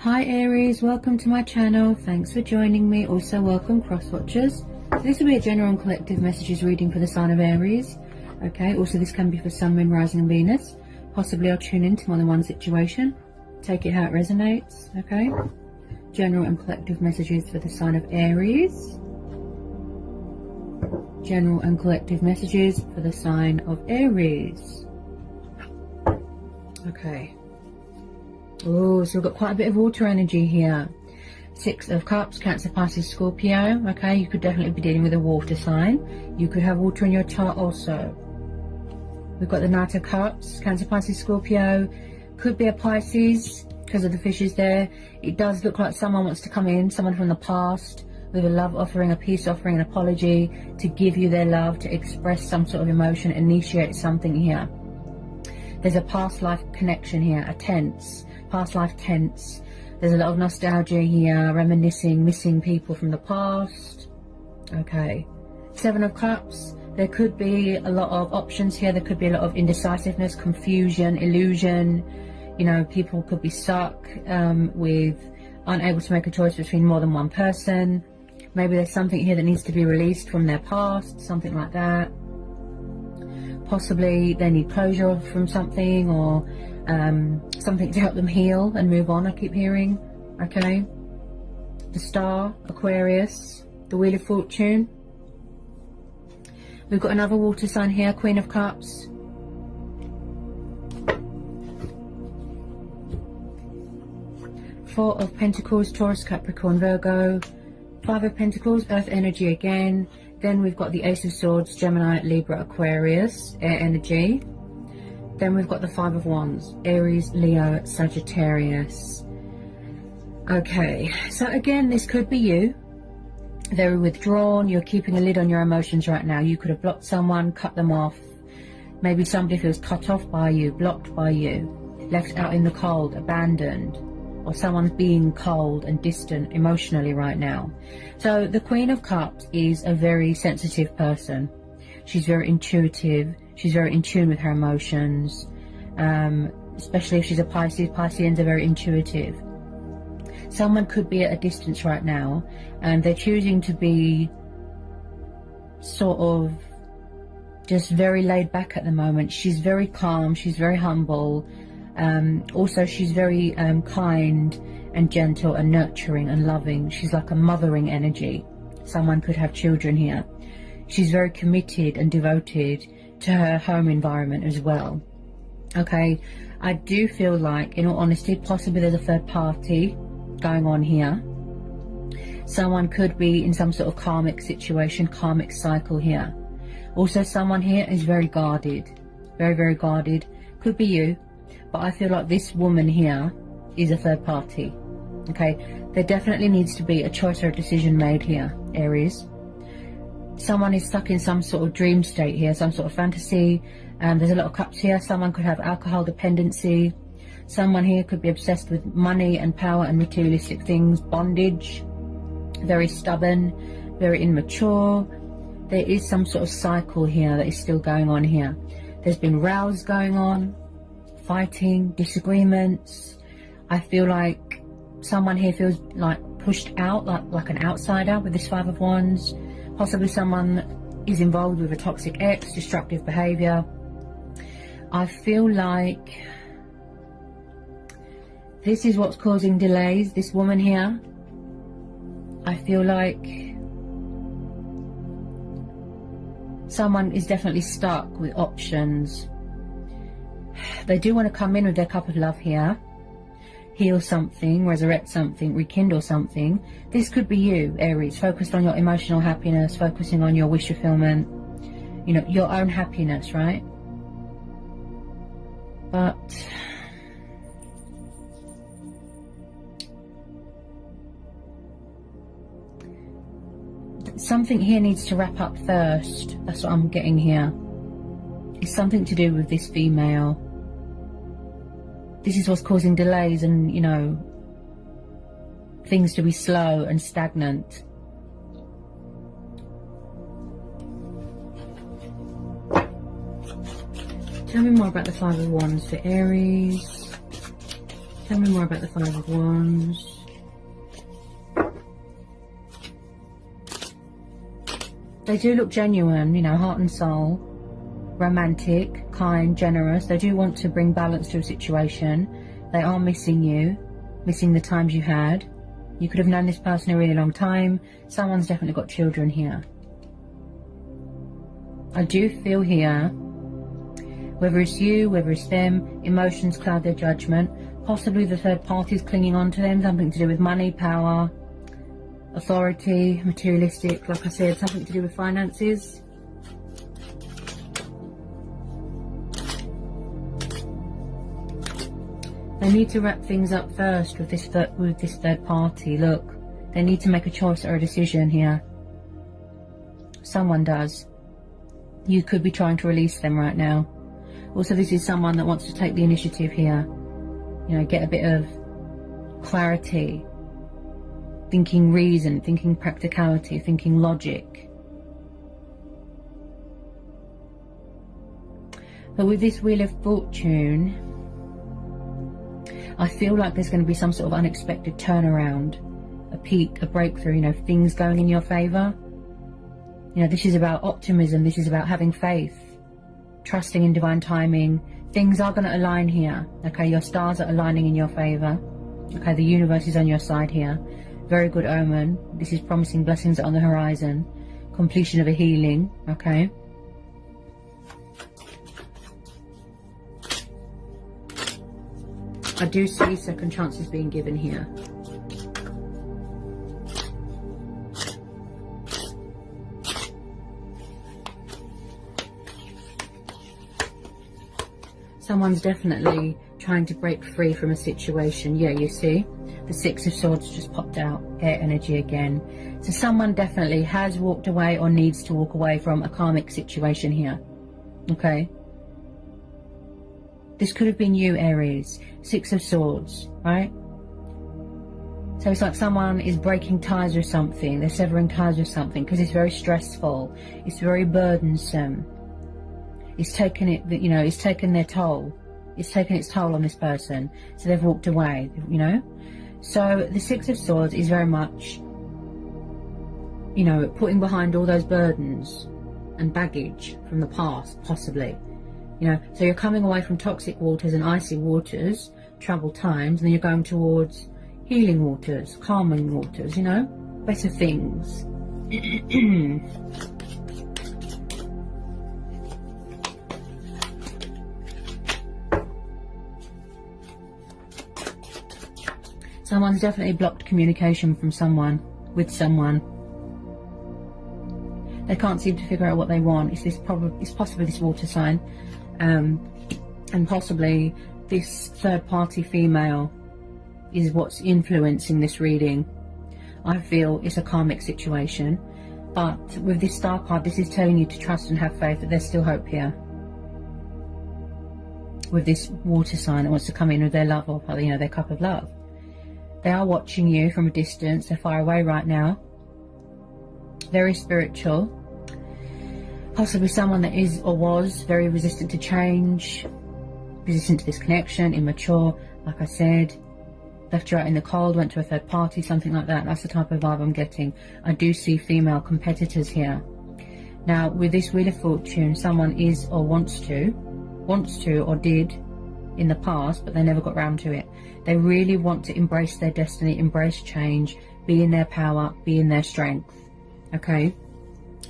Hi Aries, welcome to my channel. Thanks for joining me. Also welcome cross watchers. So this will be a general and collective messages reading for the sign of Aries. Okay, also this can be for Sun, Moon, Rising and Venus. Possibly I'll tune into more than one situation. Take it how it resonates. Okay, general and collective messages for the sign of Aries. General and collective messages for the sign of Aries. Okay. Oh, so we've got quite a bit of water energy here. Six of Cups, Cancer, Pisces, Scorpio. Okay, you could definitely be dealing with a water sign. You could have water in your chart also. We've got the Knight of Cups, Cancer, Pisces, Scorpio. Could be a Pisces because of the fishes there. It does look like someone wants to come in, someone from the past, with a love offering, a peace offering, an apology, to give you their love, to express some sort of emotion, initiate something here. There's a past life connection here, a tense. Past life tense. There's a lot of nostalgia here, reminiscing, missing people from the past. Okay. Seven of Cups. There could be a lot of options here. There could be a lot of indecisiveness, confusion, illusion. You know, people could be stuck with unable to make a choice between more than one person. Maybe there's something here that needs to be released from their past, something like that. Possibly they need closure from something, or something to help them heal and move on, I keep hearing. Okay. The Star, Aquarius, the Wheel of Fortune. We've got another water sign here, Queen of Cups. Four of Pentacles, Taurus, Capricorn, Virgo. Five of Pentacles, Earth energy again. Then we've got the Ace of Swords, Gemini, Libra, Aquarius, air energy. Then we've got the Five of Wands, Aries, Leo, Sagittarius. Okay, so again, this could be you. Very withdrawn, you're keeping a lid on your emotions right now. You could have blocked someone, cut them off. Maybe somebody feels cut off by you, blocked by you, left out in the cold, abandoned. Or someone's being cold and distant emotionally right now. So the Queen of Cups is a very sensitive person. She's very intuitive. She's very in tune with her emotions. Especially if she's a Pisces. Pisceans are very intuitive. Someone could be at a distance right now, and they're choosing to be sort of just very laid back at the moment. She's very calm. She's very humble. Also she's very kind and gentle and nurturing and loving. She's like a mothering energy. Someone could have children here. She's very committed and devoted to her home environment as well. Okay, I do feel like, in all honesty, possibly there's a third party going on here. Someone could be in some sort of karmic situation, karmic cycle here. Also someone here is very guarded, very, very guarded. Could be you. But I feel like this woman here is a third party. Okay, there definitely needs to be a choice or a decision made here, Aries. Someone is stuck in some sort of dream state here, some sort of fantasy. There's a lot of cups here. Someone could have alcohol dependency. Someone here could be obsessed with money and power and materialistic things, bondage. Very stubborn, very immature. There is some sort of cycle here that is still going on here. There's been rows going on. Fighting, disagreements. I feel like someone here feels like pushed out, like an outsider with this Five of Wands. Possibly someone is involved with a toxic ex, destructive behavior. I feel like this is what's causing delays, this woman here. I feel like someone is definitely stuck with options. They do want to come in with their cup of love here, heal something, resurrect something, rekindle something. This could be you, Aries, focused on your emotional happiness, focusing on your wish fulfillment, you know, your own happiness, right? But something here needs to wrap up first. That's what I'm getting here. It's something to do with this female. This is what's causing delays and, you know, things to be slow and stagnant. Tell me more about the Five of Wands for Aries. Tell me more about the Five of Wands. They do look genuine, you know, heart and soul, romantic, kind, generous. They do want to bring balance to a situation. They are missing you, missing the times you had. You could have known this person a really long time. Someone's definitely got children here. I do feel here, whether it's you, whether it's them, emotions cloud their judgment. Possibly the third party is clinging on to them, something to do with money, power, authority, materialistic, like I said, something to do with finances. They need to wrap things up first with this third party. Look, they need to make a choice or a decision here. Someone does. You could be trying to release them right now. Also, this is someone that wants to take the initiative here. You know, get a bit of clarity. Thinking reason, thinking practicality, thinking logic. But with this Wheel of Fortune, I feel like there's going to be some sort of unexpected turnaround, a peak, a breakthrough, you know, things going in your favour. You know, this is about optimism, this is about having faith, trusting in divine timing. Things are going to align here, okay? Your stars are aligning in your favour, okay? The universe is on your side here. Very good omen. This is promising blessings on the horizon, completion of a healing, okay? I do see second chances being given here. Someone's definitely trying to break free from a situation. Yeah, you see? The Six of Swords just popped out. Air energy again. So someone definitely has walked away or needs to walk away from a karmic situation here. Okay? This could have been you, Aries. Six of Swords, right? So it's like someone is breaking ties with something. They're severing ties with something because it's very stressful. It's very burdensome. It's taken it, you know, it's taken their toll. It's taken its toll on this person. So they've walked away, you know. So the Six of Swords is very much, you know, putting behind all those burdens and baggage from the past, possibly. You know, so you're coming away from toxic waters and icy waters, troubled times, and then you're going towards healing waters, calming waters, you know, better things. Someone's definitely blocked communication from someone, with someone. They can't seem to figure out what they want. It's possibly this water sign. And possibly this third party female is what's influencing this reading. I feel it's a karmic situation, but with this star card, this is telling you to trust and have faith that there's still hope here. With this water sign that wants to come in with their love, or, you know, their cup of love. They are watching you from a distance. They're far away right now. Very spiritual. Possibly someone that is or was very resistant to change, resistant to this connection, immature, like I said, left you out in the cold, went to a third party, something like that. That's the type of vibe I'm getting. I do see female competitors here. Now, with this Wheel of Fortune, someone is or wants to or did in the past, but they never got round to it. They really want to embrace their destiny, embrace change, be in their power, be in their strength. Okay?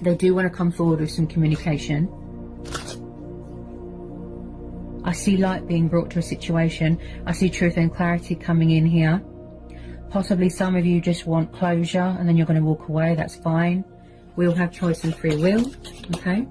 They do want to come forward with some communication. I see light being brought to a situation. I see truth and clarity coming in here. Possibly some of you just want closure and then you're going to walk away. That's fine. We all have choice and free will. Okay?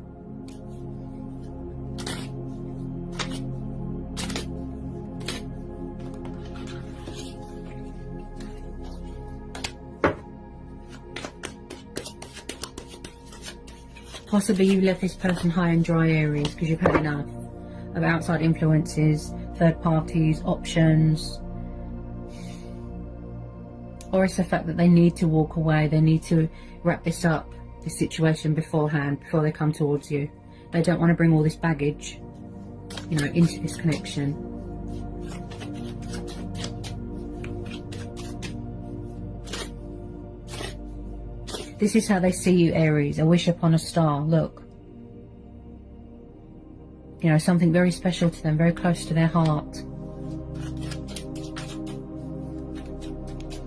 Possibly you left this person high and dry, Aries, because you've had enough of outside influences, third parties, options. Or it's the fact that they need to walk away. They need to wrap this up, this situation beforehand, before they come towards you. They don't want to bring all this baggage, you know, into this connection. This is how they see you, Aries. A wish upon a star. Look. You know, something very special to them, very close to their heart.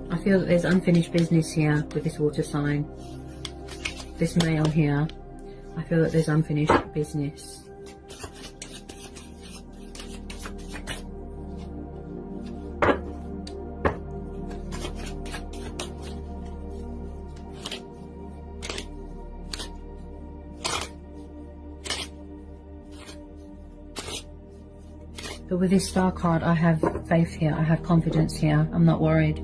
I feel that there's unfinished business here with this water sign. This male here. I feel that there's unfinished business. But with this star card, I have faith here. I have confidence here. I'm not worried.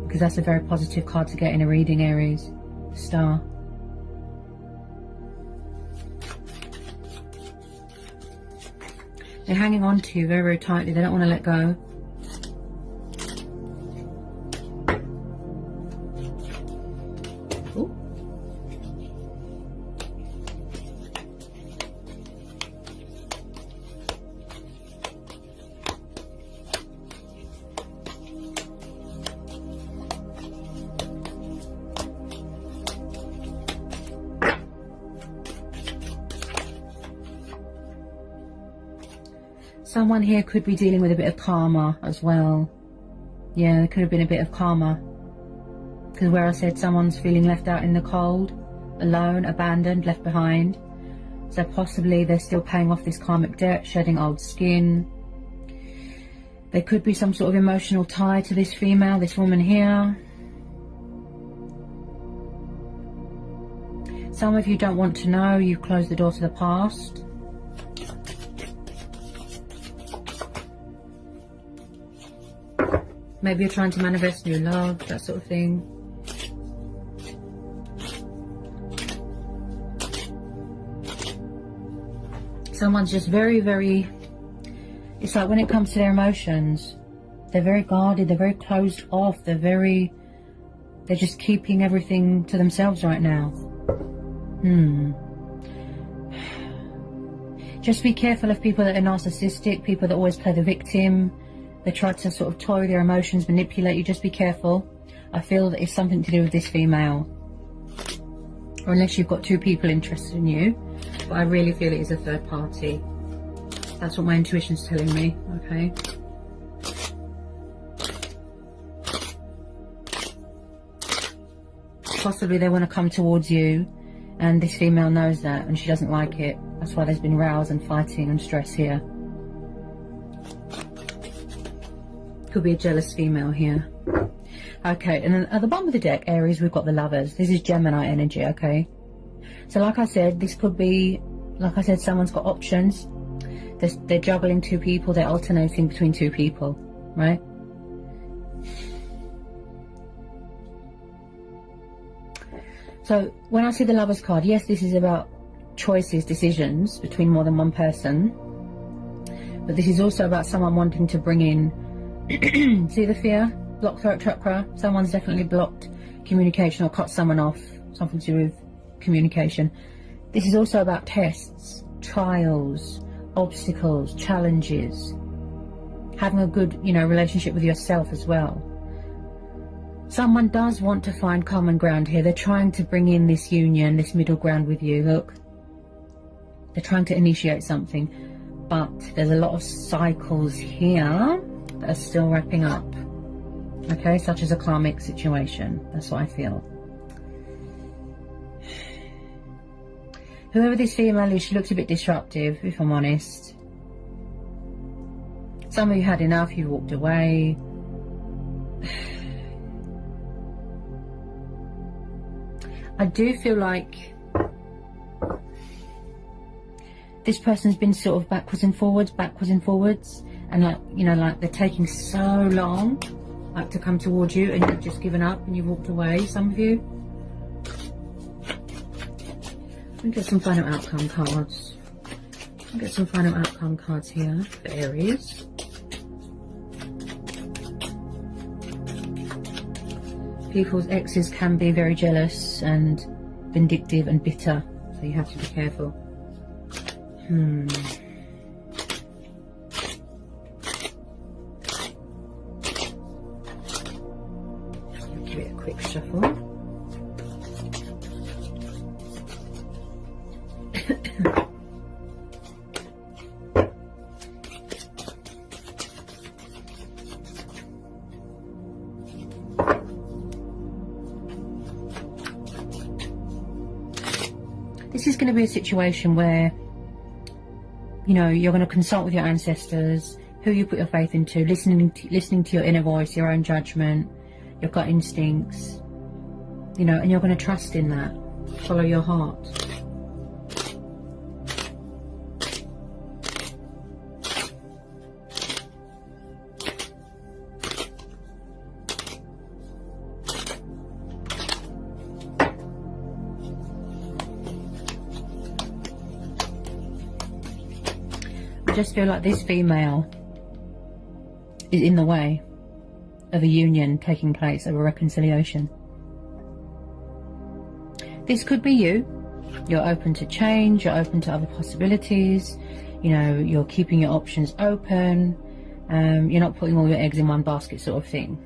Because that's a very positive card to get in a reading, Aries. Star. They're hanging on to you very, very tightly. They don't want to let go. Ooh. Someone here could be dealing with a bit of karma as well. Yeah, there could have been a bit of karma. Because where I said someone's feeling left out in the cold, alone, abandoned, left behind. So possibly they're still paying off this karmic debt, shedding old skin. There could be some sort of emotional tie to this female, this woman here. Some of you don't want to know. You've closed the door to the past. Maybe you're trying to manifest new love, that sort of thing. Someone's just very, very... It's like when it comes to their emotions, they're very guarded, they're very closed off, they're just keeping everything to themselves right now. Just be careful of people that are narcissistic, people that always play the victim. They try to sort of toy their emotions, manipulate you. Just be careful. I feel that it's something to do with this female. Or unless you've got two people interested in you. But I really feel it is a third party. That's what my intuition's telling me. Okay. Possibly they want to come towards you. And this female knows that. And she doesn't like it. That's why there's been rows and fighting and stress here. Could be a jealous female here. Okay, and then at the bottom of the deck, Aries, we've got the Lovers. This is Gemini energy, okay? So like I said, this could be, like I said, someone's got options. They're juggling two people. They're alternating between two people, right? So when I see the Lovers card, yes, this is about choices, decisions between more than one person. But this is also about someone wanting to bring in see the fear? Blocked throat chakra. Someone's definitely blocked communication or cut someone off. Something to do with communication. This is also about tests, trials, obstacles, challenges. Having a good, relationship with yourself as well. Someone does want to find common ground here. They're trying to bring in this union, this middle ground with you. Look. They're trying to initiate something. But there's a lot of cycles here that are still wrapping up, okay, such as a karmic situation. That's what I feel. Whoever this female is, she looks a bit disruptive, if I'm honest. Some of you had enough, you walked away. I do feel like this person's been sort of backwards and forwards, and like they're taking so long, like to come towards you, and you've just given up and you've walked away. Some of you. Let me get some final outcome cards. Get some final outcome cards here for Aries. People's exes can be very jealous and vindictive and bitter, so you have to be careful. Give it a quick shuffle. This is going to be a situation where, you know, you're going to consult with your ancestors, who you put your faith into, listening to your inner voice, your own judgment, your gut instincts, you know, and you're going to trust in that. Follow your heart. I just feel like this female is in the way of a union taking place, of a reconciliation. This could be you. You're open to change, you're open to other possibilities, you know, you're keeping your options open, you're not putting all your eggs in one basket sort of thing.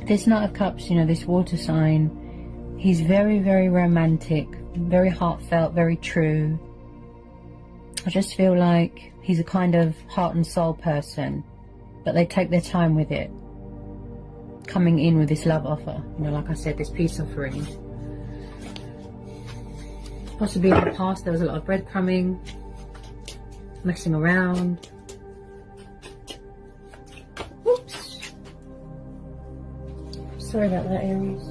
This Knight of Cups, you know, this water sign, he's very, very romantic, very heartfelt, very true. I just feel like he's a kind of heart and soul person, but they take their time with it. Coming in with this love offer, you know, like I said, this peace offering. Possibly in the past there was a lot of breadcrumbing, messing around. Sorry about that, Aries.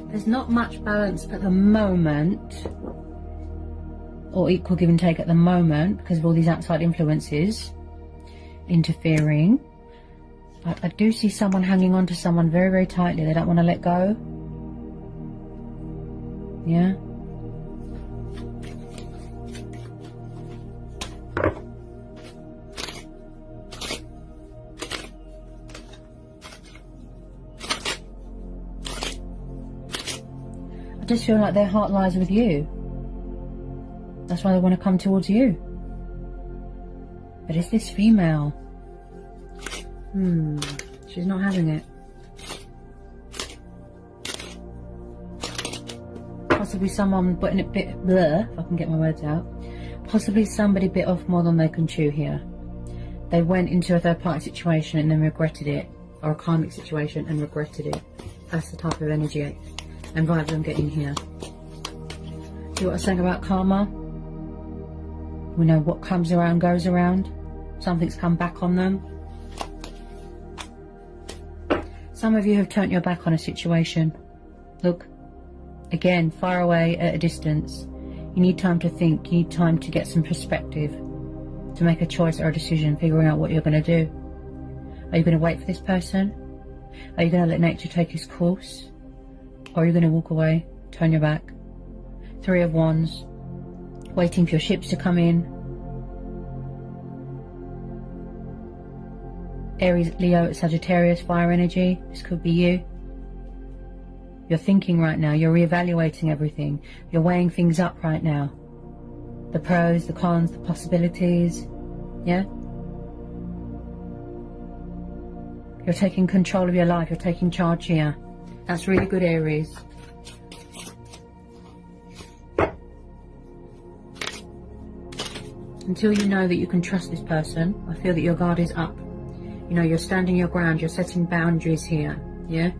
There's not much balance at the moment, or equal give and take at the moment, because of all these outside influences interfering. I do see someone hanging on to someone very, very tightly. They don't want to let go. Yeah. I just feel like their heart lies with you. That's why they want to come towards you. But it's this female. She's not having it. Possibly someone putting it bit blur, if I can get my words out. Possibly somebody bit off more than they can chew here. They went into a third party situation and then regretted it, or a karmic situation and regretted it. That's the type of energy and vibes I'm getting here. See what I was saying about karma? We know what comes around goes around. Something's come back on them. Some of you have turned your back on a situation. Look, again, far away at a distance. You need time to think. You need time to get some perspective, to make a choice or a decision, figuring out what you're going to do. Are you going to wait for this person? Are you going to let nature take its course? Or are you going to walk away, turn your back? Three of Wands, waiting for your ships to come in. Aries, Leo, Sagittarius, fire energy. This could be you. You're thinking right now. You're reevaluating everything. You're weighing things up right now. The pros, the cons, the possibilities. Yeah? You're taking control of your life. You're taking charge here. That's really good, Aries. Until you know that you can trust this person, I feel that your guard is up. You know, you're standing your ground, you're setting boundaries here, yeah?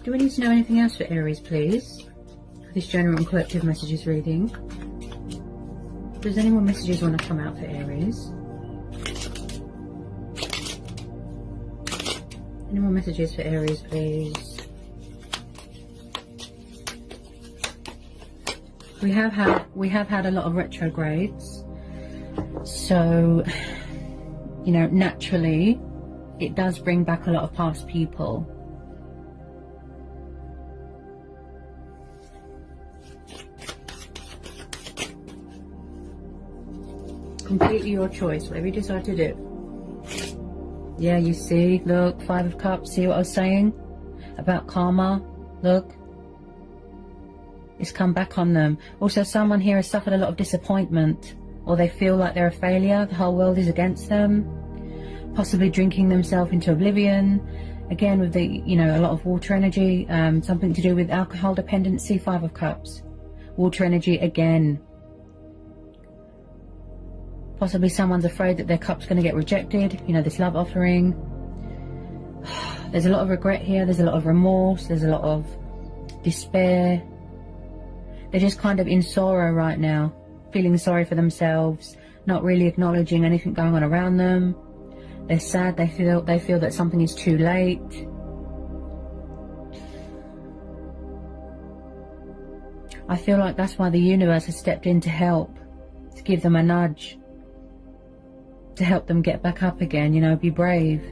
Do we need to know anything else for Aries, please? For this general and collective messages reading. Does any more messages want to come out for Aries? Any more messages for Aries, please? We have had a lot of retrogrades, so you know, naturally it does bring back a lot of past people. Completely your choice, whatever you decide to do. Yeah, you see, look, 5 of Cups. See what I was saying about karma? Look, it's come back on them. Also, someone here has suffered a lot of disappointment, or they feel like they're a failure. The whole world is against them. Possibly drinking themselves into oblivion. Again, with the, you know, a lot of water energy, something to do with alcohol dependency. 5 of Cups. Water energy again. Possibly someone's afraid that their cup's going to get rejected. You know, this love offering. There's a lot of regret here. There's a lot of remorse. There's a lot of despair. They're just kind of in sorrow right now. Feeling sorry for themselves. Not really acknowledging anything going on around them. They're sad. They feel that something is too late. I feel like that's why the universe has stepped in to help. To give them a nudge. To help them get back up again, you know, be brave.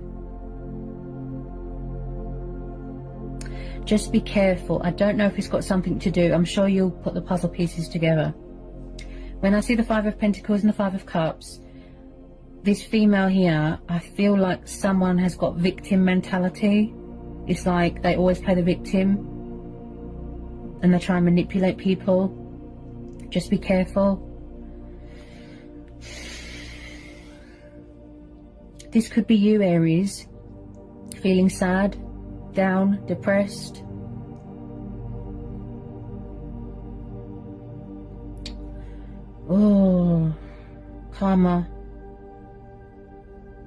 Just be careful. I don't know if it's got something to do. I'm sure you'll put the puzzle pieces together. When I see the 5 of Pentacles and the 5 of Cups, this female here, I feel like someone has got victim mentality. It's like they always play the victim and they try and manipulate people. Just be careful. This could be you, Aries, feeling sad, down, depressed. Oh, karma.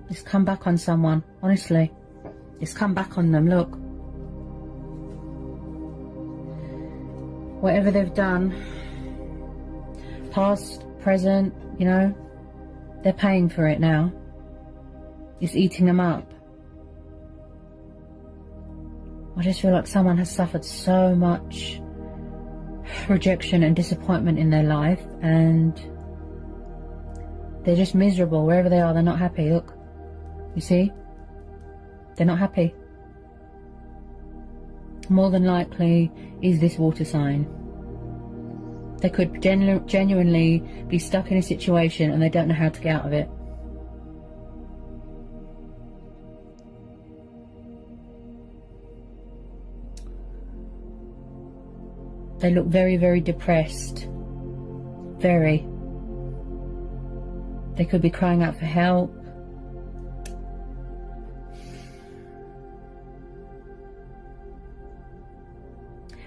It's come back on someone, honestly. It's come back on them, look. Whatever they've done, past, present, you know, they're paying for it now. It's eating them up. I just feel like someone has suffered so much rejection and disappointment in their life, and they're just miserable. Wherever they are, they're not happy. Look, you see? They're not happy. More than likely is this water sign. They could genuinely be stuck in a situation and they don't know how to get out of it. They look very, very depressed. Very. They could be crying out for help.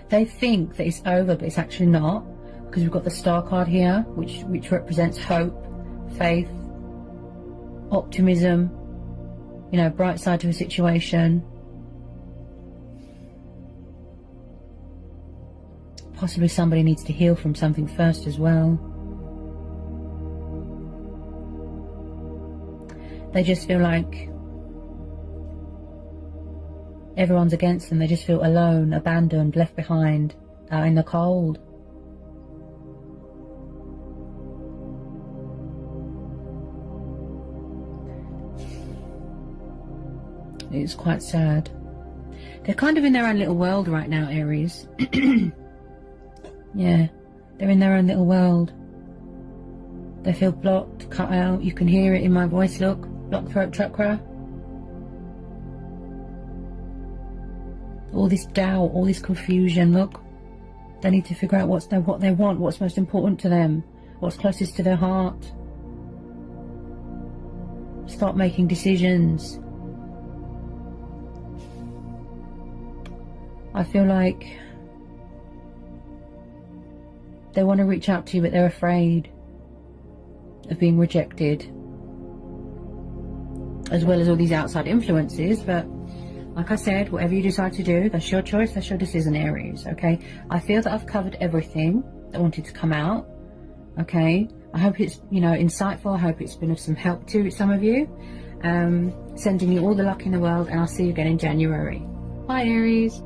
They think that it's over, but it's actually not, because we've got the Star card here, which represents hope, faith, optimism, you know, bright side to a situation. Possibly somebody needs to heal from something first as well. They just feel like everyone's against them. They just feel alone, abandoned, left behind, out in the cold. It's quite sad. They're kind of in their own little world right now, Aries. Yeah, they're in their own little world. They feel blocked, cut out. You can hear it in my voice, look. Blocked throat chakra. All this doubt, all this confusion, look. They need to figure out what they want, what's most important to them, what's closest to their heart. Start making decisions. I feel like they want to reach out to you, but they're afraid of being rejected, as well as all these outside influences. But like I said, whatever you decide to do, that's your choice, that's your decision, Aries, okay? I feel that I've covered everything that wanted to come out, okay? I hope it's, you know, insightful. I hope it's been of some help to some of you. Sending you all the luck in the world, and I'll see you again in January. Bye, Aries.